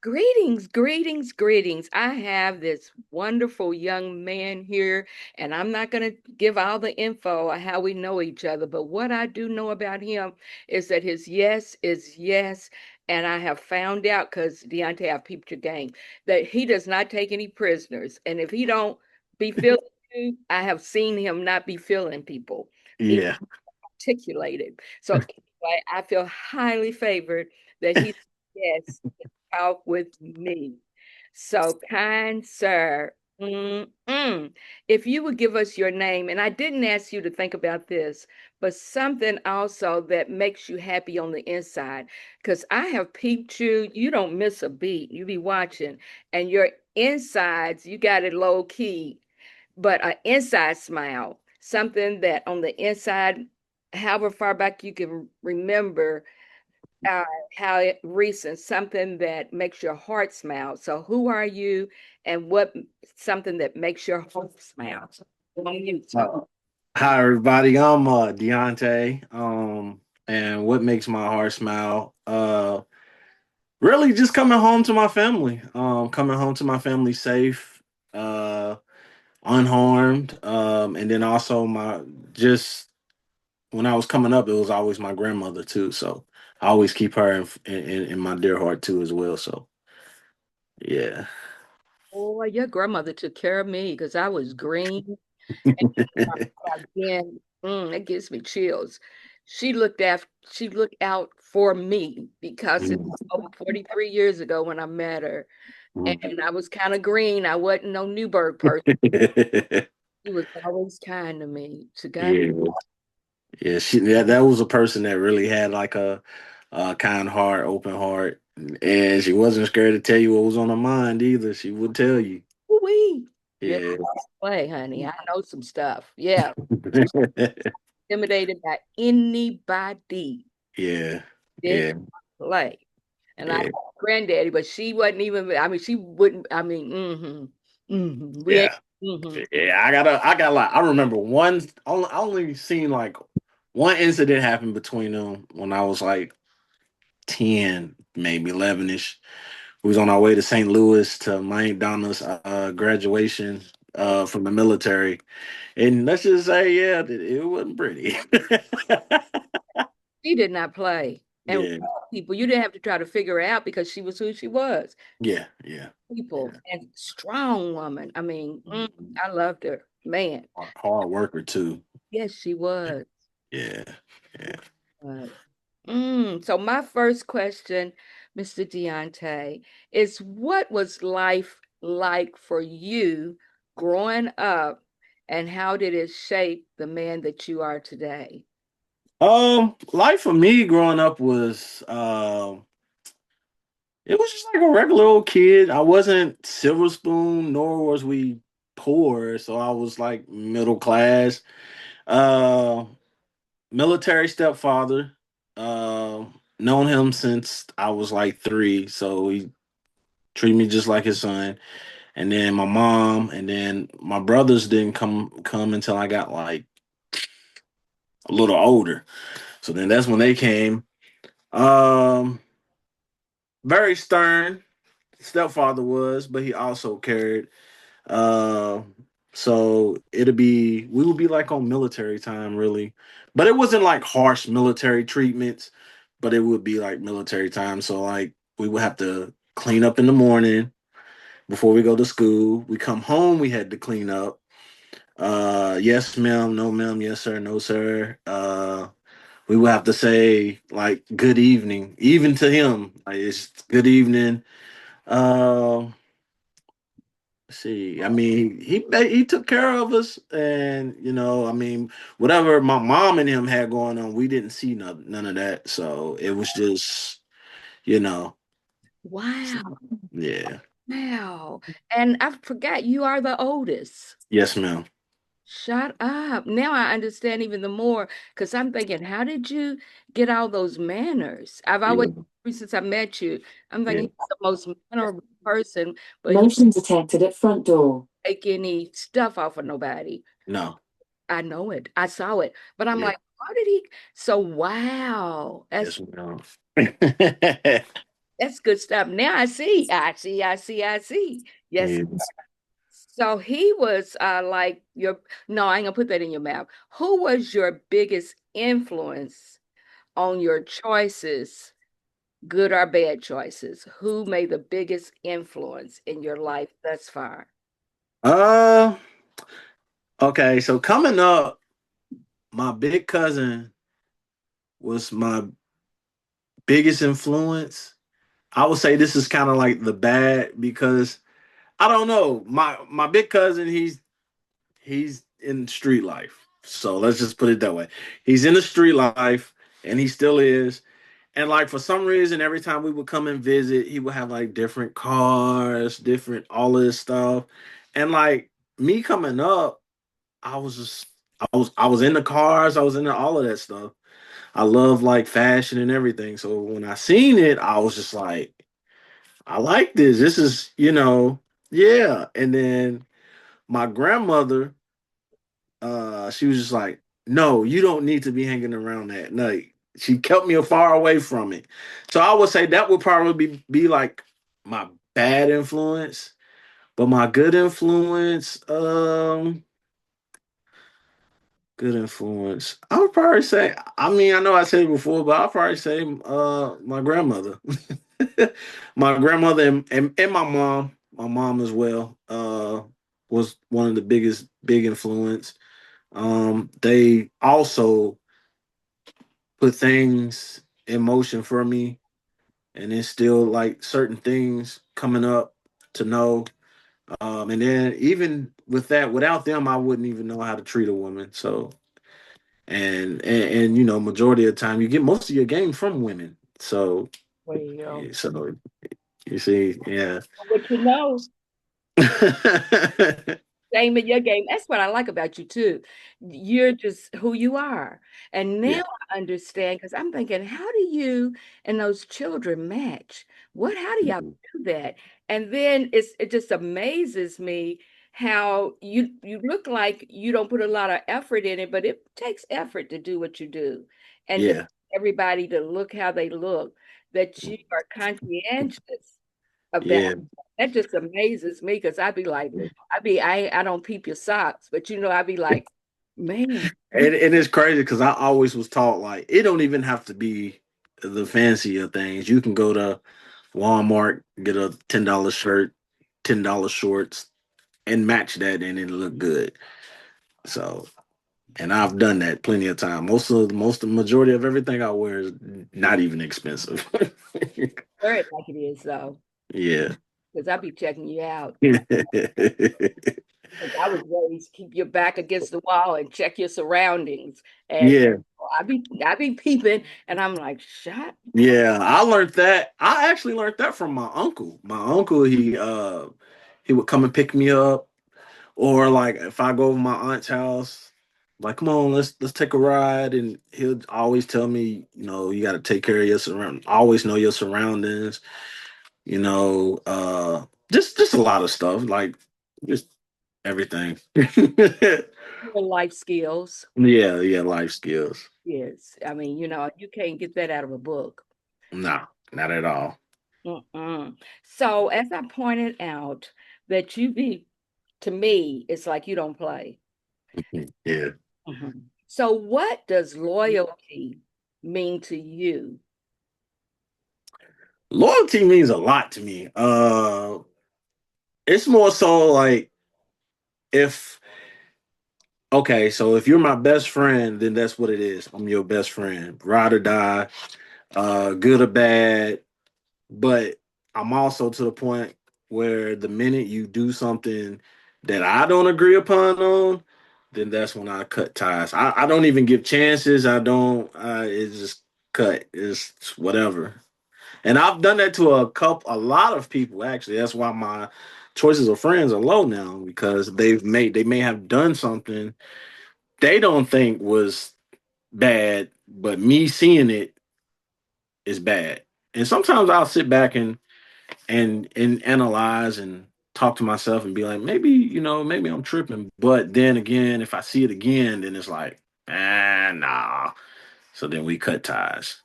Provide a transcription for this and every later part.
Greetings, greetings, greetings. I have this wonderful young man here, and I'm not going to give all the info on how we know each other, but what I do know about him is that his yes is yes. And I have found out, because Deontay, I peeped your game, that he does not take any prisoners. And if he don't be feeling you, I have seen him not be feeling people. He Yeah. articulated. So anyway, I feel highly favored that he yes talk with me. So kind sir, if you would give us your name, and I didn't ask you to think about this, but something also that makes you happy on the inside, because I have peeped you, you don't miss a beat. You be watching, and your insides, you got it low key, but an inside smile, something that on the inside, however far back you can remember, uh, recent, something that makes your heart smile. So, who are you, and what something that makes your heart smile? On you, Uh, so. Hi everybody, I'm Diante. And what makes my heart smile? Really just coming home to my family. Coming home to my family safe, uh, unharmed. And then also my just when I was coming up, it was always my grandmother too. So I always keep her in my dear heart too as well. So yeah. Oh, your grandmother took care of me because I was green. And again, it gives me chills. She looked out for me because it's Mm, over 43 years ago when I met her. mm. And I was kind of green. I wasn't no Newburgh person. She was always kind to me. To God be. Yeah. Yeah, that was a person that really had like a kind heart, open heart, and she wasn't scared to tell you what was on her mind either. She would tell you. Wee. Yeah, Yeah. play, honey. I know some stuff. Yeah. She was intimidated by anybody. Yeah. Didn't Yeah. play. And I had Yeah. a granddaddy, but she wasn't even, I mean, she wouldn't, I mean, we ain't, Yeah. mm-hmm. Yeah. I got like I remember I only seen like one incident happen between them when I was like 10, maybe 11ish. We was on our way to St. Louis to my Aunt Donna's graduation from the military. And let's just say, yeah, it wasn't pretty. She did not play. And Yeah, people, you didn't have to try to figure her out because she was who she was. yeah, yeah, People, yeah. and strong woman. I mean, I loved her. Man, Hard worker too. yes, she was. Yeah, yeah. Was. So my first question, Mr. Deontay, is what was life like for you growing up, and how did it shape the man that you are today? Life for me growing up was it was just like a regular old kid. I wasn't silver spoon, nor was we poor, so I was like middle class. Uh, Military stepfather. Uh, Known him since I was like 3, so he treated me just like his son. And then my mom, and then my brothers didn't come until I got like a little older. So then that's when they came. Um, Very stern stepfather was, but he also cared. Uh, so we would be like on military time, really, but it wasn't like harsh military treatments, but it would be like military time. So like we would have to clean up in the morning before we go to school. We come home, we had to clean up. Yes, ma'am, no, ma'am, yes, sir, no, sir. We would have to say like good evening, even to him. Like it's good evening. Uh, See, I mean, he took care of us, and I mean, whatever my mom and him had going on, we didn't see none of that. So it was just, you know, Wow. yeah, Wow. And I forgot you are the oldest. yes, ma'am. Shut up. Now I understand even the more because I'm thinking, how did you get all those manners? I've always, Yeah, since I met you, I'm thinking yeah. he's the most mannerable person, but he Motion detected at front door. don't take any stuff off of nobody. No, I know it. I saw it. But I'm yeah, like, how did he? So, wow. That's yes, ma'am. That's good stuff. Now I see. I see. I see. I see. Yes. Yes. So he was like your, no, I ain't gonna put that in your mouth. Who was your biggest influence on your choices, good or bad choices? Who made the biggest influence in your life thus far? Uh, okay. So coming up, my big cousin was my biggest influence. I would say this is kind of like the bad because I don't know. My big cousin, he's in street life. So let's just put it that way. He's in the street life and he still is. And like for some reason, every time we would come and visit, he would have like different cars, different all of this stuff. And like me coming up, I was just I was into cars, I was into all of that stuff. I love like fashion and everything. So when I seen it, I was just like, I like this. This is, yeah. And then my grandmother, she was just like, no, you don't need to be hanging around that. No, she kept me far away from it. So I would say that would probably be like my bad influence. But my good influence, good influence. I would probably say, I mean, I know I said it before, but I'll probably say my grandmother. My grandmother and my mom as well, was one of the biggest big influence. They also put things in motion for me and instill like certain things coming up to know. And then even with that, without them, I wouldn't even know how to treat a woman. So and majority of the time you get most of your game from women. So Well, yeah, so you see, yeah. what you know, same in your game. That's what I like about you too. You're just who you are. And now Yeah. I understand because I'm thinking, how do you and those children match? How do y'all Mhm. do that? And then it just amazes me how you look like you don't put a lot of effort in it, but it takes effort to do what you do. And to Yeah. everybody to look how they look, that you are conscientious about. Yeah. That just amazes me because I'd be like, I don't peep your socks, but I'd be like, man, And it's crazy because I always was taught like it don't even have to be the fancier things. You can go to Walmart, get a $10 shirt, $10 shorts, and match that, and it'll look good. So, and I've done that plenty of time. Most of the majority of everything I wear is not even expensive. wear it like it is though, Yeah. because I'd be checking you out. Yeah. 'Cause I was raised to keep your back against the wall and check your surroundings, and I be peeping, and I'm like, shut. Yeah, I learned that. I actually learned that from my uncle. My uncle, he would come and pick me up, or like if I go over my aunt's house, like come on, let's take a ride, and he'll always tell me, you got to take care of your surroundings, always know your surroundings, you know, uh, just a lot of stuff, like just everything. Your life skills. Yeah, yeah, life skills. Yes, I mean, you can't get that out of a book. No, not at all. Mm-mm. So, as I pointed out, that to me, it's like you don't play. Yeah. Mhm. So, what does loyalty mean to you? Loyalty means a lot to me. It's more so like if okay, so if you're my best friend, then that's what it is. I'm your best friend, ride or die, good or bad. But I'm also to the point where the minute you do something that I don't agree upon on, then that's when I cut ties. I don't even give chances. I don't. It's just cut. It's whatever. And I've done that to a lot of people actually. That's why my choices of friends are low now because they may have done something they don't think was bad, but me seeing it is bad. And sometimes I'll sit back and analyze and talk to myself and be like, maybe I'm tripping. But then again, if I see it again, then it's like, nah. So then we cut ties.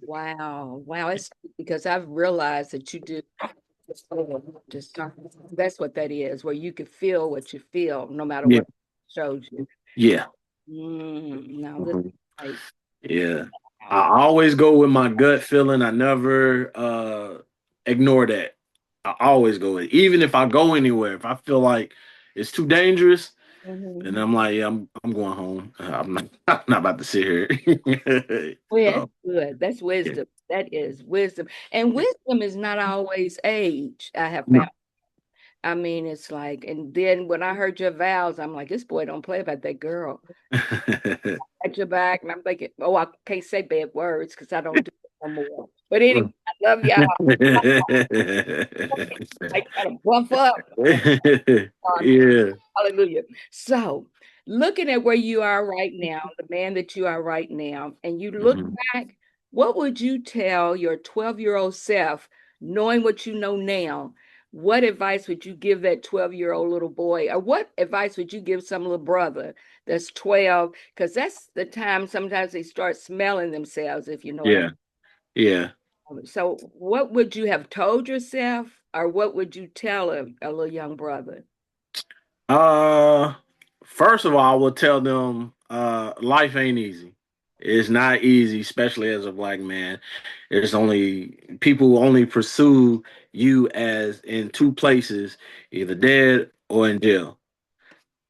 Wow. Wow. It's because I've realized that you do just that's what that is, where you can feel what you feel no matter Yeah, what shows you. yeah. Now this Mhm. like Yeah. wow. I always go with my gut feeling. I never ignore that. I always go with it. Even if I go anywhere, if I feel like it's too dangerous, and Mhm. I'm like, yeah, I'm going home. I'm not I'm not about to sit here. Well, that's So good. That's yeah. wisdom. That is wisdom. And wisdom is not always age, I have No. found. I mean, it's like, and then when I heard your vows, I'm like, this boy don't play about that girl at your back. And I'm thinking, oh, I can't say bad words because I don't do it no more. But anyway, I love y'all. I gotta buff up. Yeah. Hallelujah. So, looking at where you are right now, the man that you are right now, and you look Mhm. back, what would you tell your 12-year-old self, knowing what you know now? What advice would you give that 12-year-old little boy? Or what advice would you give some little brother that's 12? Because that's the time sometimes they start smelling themselves, if you know what I'm Yeah. Yeah. so, what would you have told yourself, or what would you tell a little young brother? Uh, First of all, I will tell them life ain't easy. It's not easy, especially as a black man. There's only people only pursue you as in two places, either dead or in jail.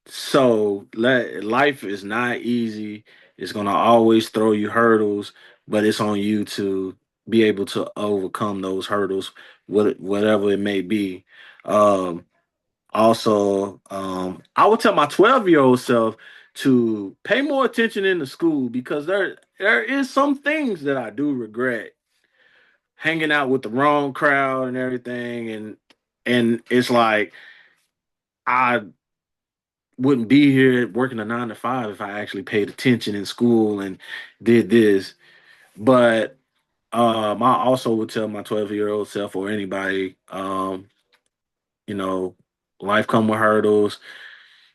So life is not easy. It's gonna always throw you hurdles, but it's on you to be able to overcome those hurdles, whatever it may be. Um, I would tell my 12-year-old self to pay more attention in the school because there is some things that I do regret hanging out with the wrong crowd and everything, and it's like I wouldn't be here working a 9 to 5 if I actually paid attention in school and did this. But I also would tell my 12-year-old self or anybody, you know, life come with hurdles.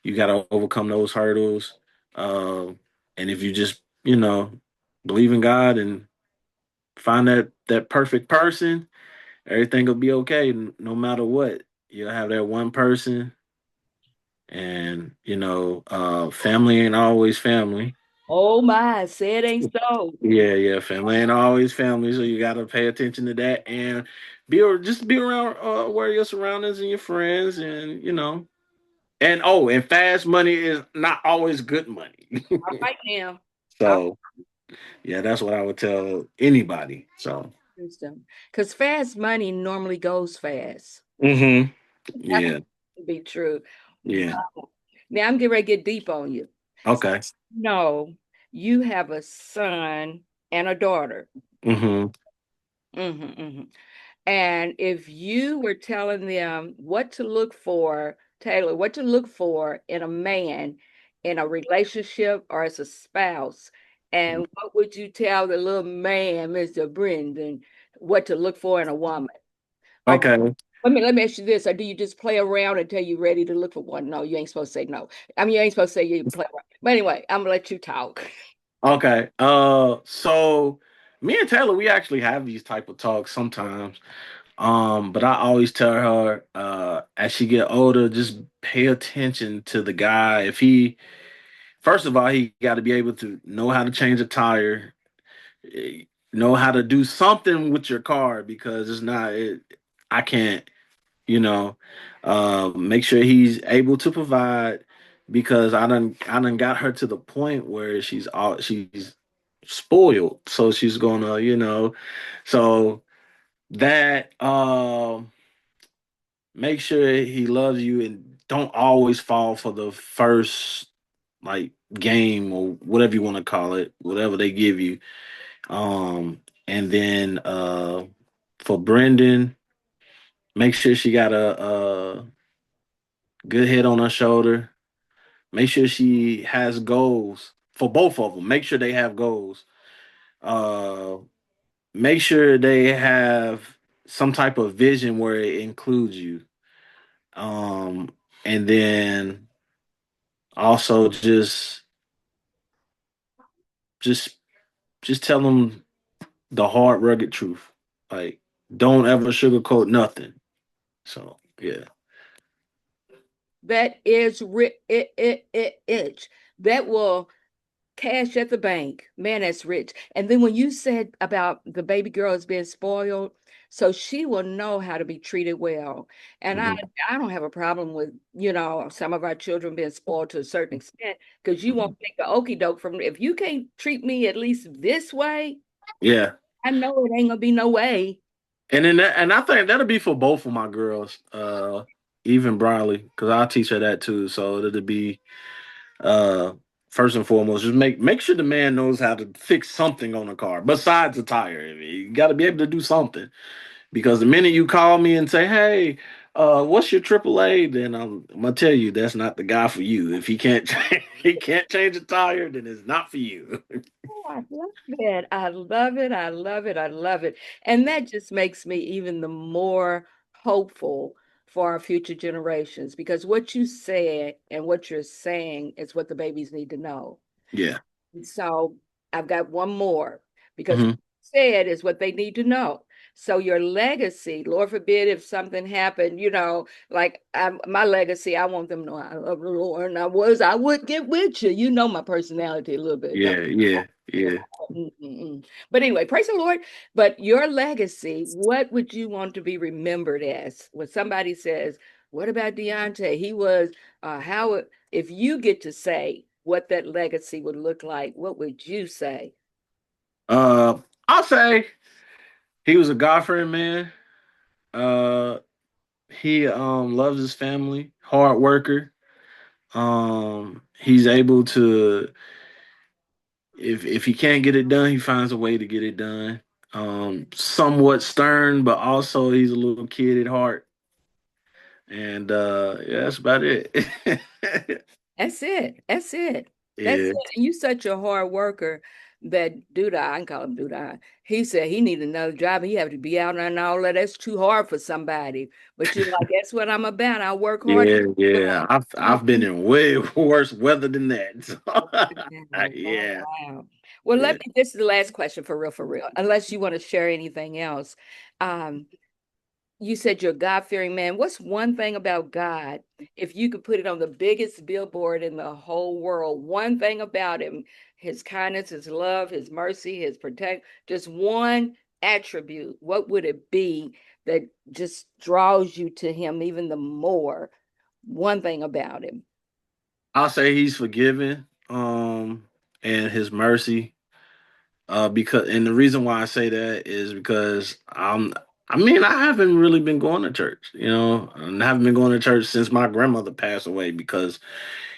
You got to overcome those hurdles. And if you just, believe in God and find that perfect person, everything will be okay. No matter what, you'll have that one person. And family ain't always family. Oh my, say it ain't so. Yeah, yeah, family ain't always family, so you got to pay attention to that and just be around where your surroundings and your friends, and and fast money is not always good money. All right now. I So yeah, that's what I would tell anybody. So wisdom. Because fast money normally goes fast. hmm That's yeah, to be true. yeah, Now I'm getting ready to get deep on you. okay, No, you have a son and a daughter. hmm Hmm. And if you were telling them what to look for, Taylor, what to look for in a man, in a relationship or as a spouse, and what would you tell the little man, Mr. Brendan, what to look for in a woman? Or okay, let me ask you this, or do you just play around until you're ready to look for one? No, you ain't supposed to say no. I mean, you ain't supposed to say you play around. But anyway, I'm gonna let you talk. okay. So me and Taylor, we actually have these type of talks sometimes. But I always tell her, as she get older, just pay attention to the guy. If he, first of all, he got to be able to know how to change a tire, know how to do something with your car because it's not. I can't, you know. Make sure he's able to provide because I done got her to the point where she's spoiled, so she's gonna, so that make sure he loves you and don't always fall for the first like game or whatever you want to call it, whatever they give you. And then for Brendan, make sure she got a good head on her shoulder. Make sure she has goals for both of them. Make sure they have goals. Uh, Make sure they have some type of vision where it includes you. Um, and then also just just tell them the hard, rugged truth. Like, don't ever sugarcoat nothing. So yeah, That is rich. That will cash at the bank. Man, that's rich. And then when you said about the baby girl is being spoiled, so she will know how to be treated well. And I hmm I don't have a problem with, some of our children being spoiled to a certain extent because you hmm won't take the okey doke from if you can't treat me at least this way, yeah. I know it ain't gonna be no way. And I think that'll be for both of my girls, even Briley, because I teach her that too. So it'll be uh first and foremost, just make sure the man knows how to fix something on a car besides the tire. I mean, you got to be able to do something because the minute you call me and say, "Hey, what's your AAA?" then I'm gonna tell you that's not the guy for you. If he can't he can't change a tire, then it's not for you. Oh, I love it. I love it. I love it. I love it. And that just makes me even the more hopeful for our future generations because what you said and what you're saying is what the babies need to know. Yeah. So I've got one more because what hmm you said is what they need to know. So your legacy, Lord forbid if something happened, like my legacy, I want them to know I love the Lord. And I would get with you. You know my personality a little bit, don't Yeah. Yeah. you? Yeah. But anyway, praise the Lord. But your legacy, what would you want to be remembered as? When somebody says, "What about Deontay? He was if you get to say what that legacy would look like, what would you say?" Uh, I'll say he was a God-fearing man. Uh, he loves his family, hard worker. He's able to if he can't get it done, he finds a way to get it done. Somewhat stern, but also he's a little kid at heart. And yeah, that's about it. That's it. That's it. That's Yeah, it. And you such a hard worker that Duda, I can call him Duda. He said he need another job. He have to be out and all that. That's too hard for somebody. But you're like, that's what I'm about. I work hard. yeah, yeah. I've been Mhm. in way worse weather than that. So, Wow, wow, yeah, wow. Well, yeah. this is the last question for real, unless you want to share anything else. Um, you said you're a God-fearing man. What's one thing about God, if you could put it on the biggest billboard in the whole world, one thing about him, his kindness, his love, his mercy, his protect, just one attribute, what would it be that just draws you to him even the more? One thing about him. I'll say he's forgiven, and his mercy. Because and the reason why I say that is because I mean, I haven't really been going to church, and I haven't been going to church since my grandmother passed away because,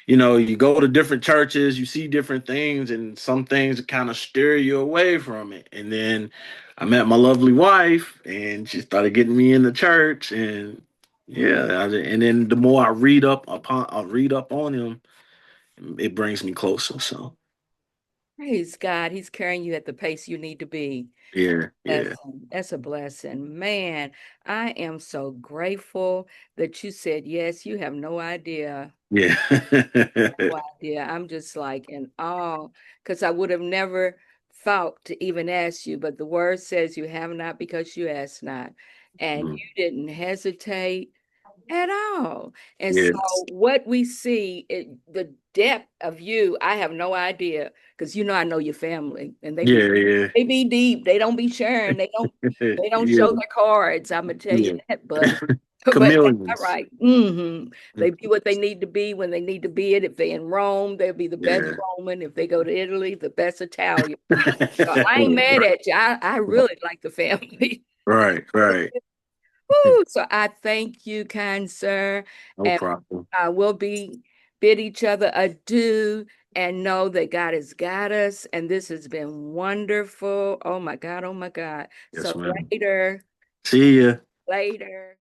you go to different churches, you see different things, and some things kind of steer you away from it. And then I met my lovely wife, and she started getting me into church, and yeah, and then the more I read up on him, it brings me closer. So Praise God, he's carrying you at the pace you need to be. yeah, yeah, Blessing. That's a blessing. Man, I am so grateful that you said yes. You have no idea. yeah. No idea. I'm just like in awe because I would have never thought to even ask you, but the word says you have not because you ask not. And Mm, you didn't hesitate at all. And so yes. what we see, the depth of you, I have no idea because I know your family and Yeah, yeah. they be deep. They don't be sharing. They don't show Yeah, their cards. I'm gonna tell you yeah. that, buddy. But that's all Chameleons. right. They be what they need to be when they need to be it. If they're in Rome, they'll be the best Yeah. Roman. If they go to Italy, the best Italian. So I ain't mad at you. I really like the family. Right, right. Woo! So I thank you, kind sir, No and problem. I will be bid each other adieu and know that God has got us. And this has been wonderful. Oh my God, oh my God. So Yes, ma'am. later, See ya. later.